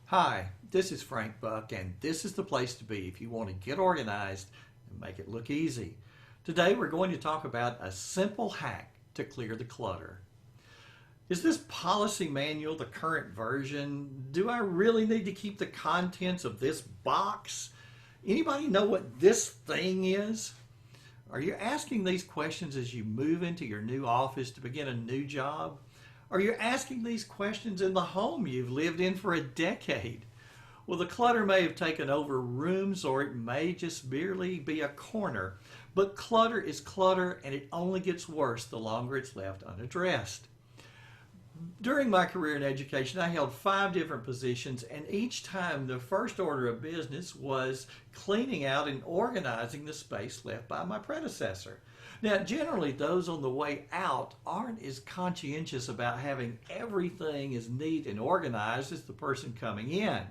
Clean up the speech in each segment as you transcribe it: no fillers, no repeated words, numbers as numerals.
Hi, this is Frank Buck, and this is the place to be if you want to get organized and make it look easy. Today, we're going to talk about a simple hack to clear the clutter. Is this policy manual the current version? Do I really need to keep the contents of this box? Anybody know what this thing is? Are you asking these questions as you move into your new office to begin a new job? Are you asking these questions in the home you've lived in for a decade? Well, the clutter may have taken over rooms or it may just merely be a corner. But clutter is clutter and it only gets worse the longer it's left unaddressed. During my career in education, I held 5 different positions, and each time the first order of business was cleaning out and organizing the space left by my predecessor. Now, generally, those on the way out aren't as conscientious about having everything as neat and organized as the person coming in.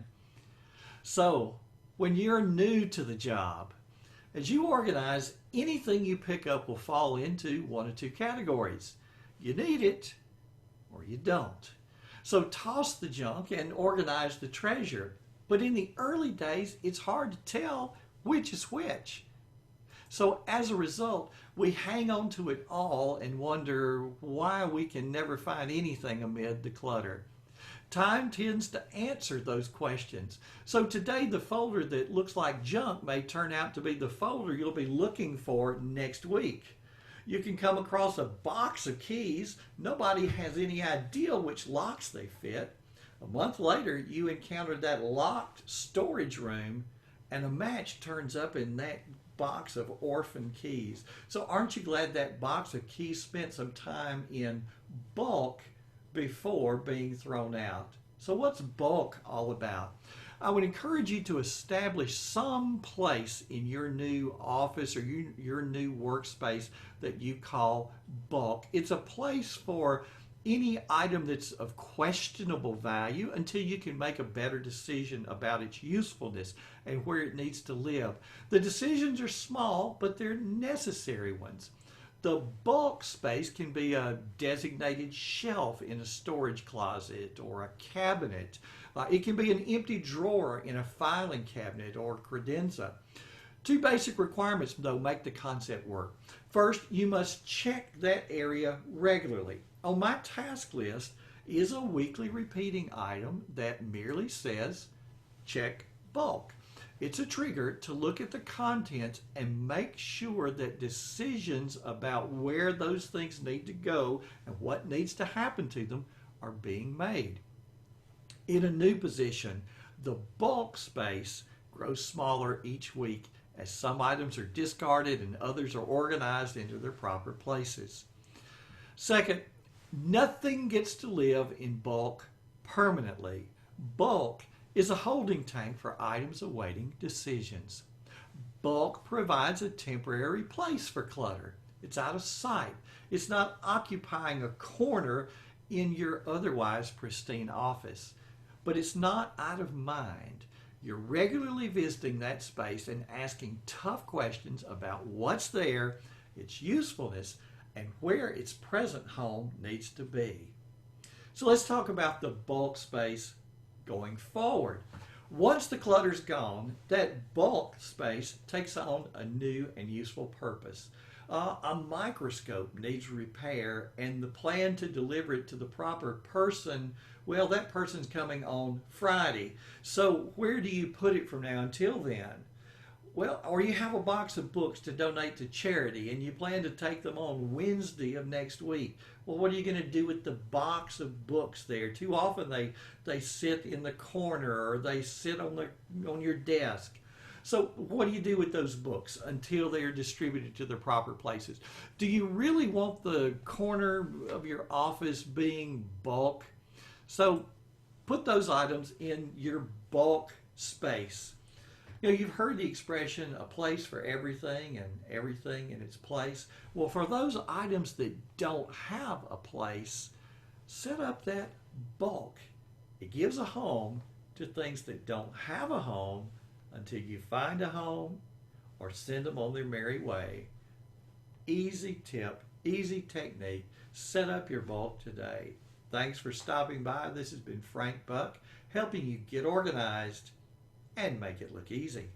So, when you're new to the job, as you organize, anything you pick up will fall into one of two categories. You need it or you don't. So toss the junk and organize the treasure. But in the early days, it's hard to tell which is which. So as a result, we hang on to it all and wonder why we can never find anything amid the clutter. Time tends to answer those questions. So today, the folder that looks like junk may turn out to be the folder you'll be looking for next week. You can come across a box of keys. Nobody has any idea which locks they fit. A month later, you encounter that locked storage room, and a match turns up in that box of orphan keys. So aren't you glad that box of keys spent some time in bulk before being thrown out? So what's bulk all about? I would encourage you to establish some place in your new office or your new workspace that you call bulk. It's a place for any item that's of questionable value until you can make a better decision about its usefulness and where it needs to live. The decisions are small, but they're necessary ones. The bulk space can be a designated shelf in a storage closet or a cabinet. It can be an empty drawer in a filing cabinet or credenza. Two basic requirements, though, make the concept work. First, you must check that area regularly. On my task list is a weekly repeating item that merely says, check bulk. It's a trigger to look at the contents and make sure that decisions about where those things need to go and what needs to happen to them are being made. In a new position, the bulk space grows smaller each week as some items are discarded and others are organized into their proper places. Second, nothing gets to live in bulk permanently. Bulk is a holding tank for items awaiting decisions. Bulk provides a temporary place for clutter. It's out of sight. It's not occupying a corner in your otherwise pristine office. But it's not out of mind. You're regularly visiting that space and asking tough questions about what's there, its usefulness, and where its present home needs to be. So let's talk about the bulk space going forward. Once the clutter's gone, that bulk space takes on a new and useful purpose. A microscope needs repair, and the plan to deliver it to the proper person, well, that person's coming on Friday. So where do you put it from now until then? Well, or you have a box of books to donate to charity and you plan to take them on Wednesday of next week. Well, what are you going to do with the box of books there? Too often they sit in the corner or they sit on your desk. So what do you do with those books until they are distributed to their proper places? Do you really want the corner of your office being bulk? So put those items in your bulk space. You know, you've heard the expression, a place for everything and everything in its place. Well, for those items that don't have a place, set up that bulk. It gives a home to things that don't have a home until you find a home or send them on their merry way. Easy tip, easy technique. Set up your bulk today. Thanks for stopping by. This has been Frank Buck, helping you get organized and make it look easy.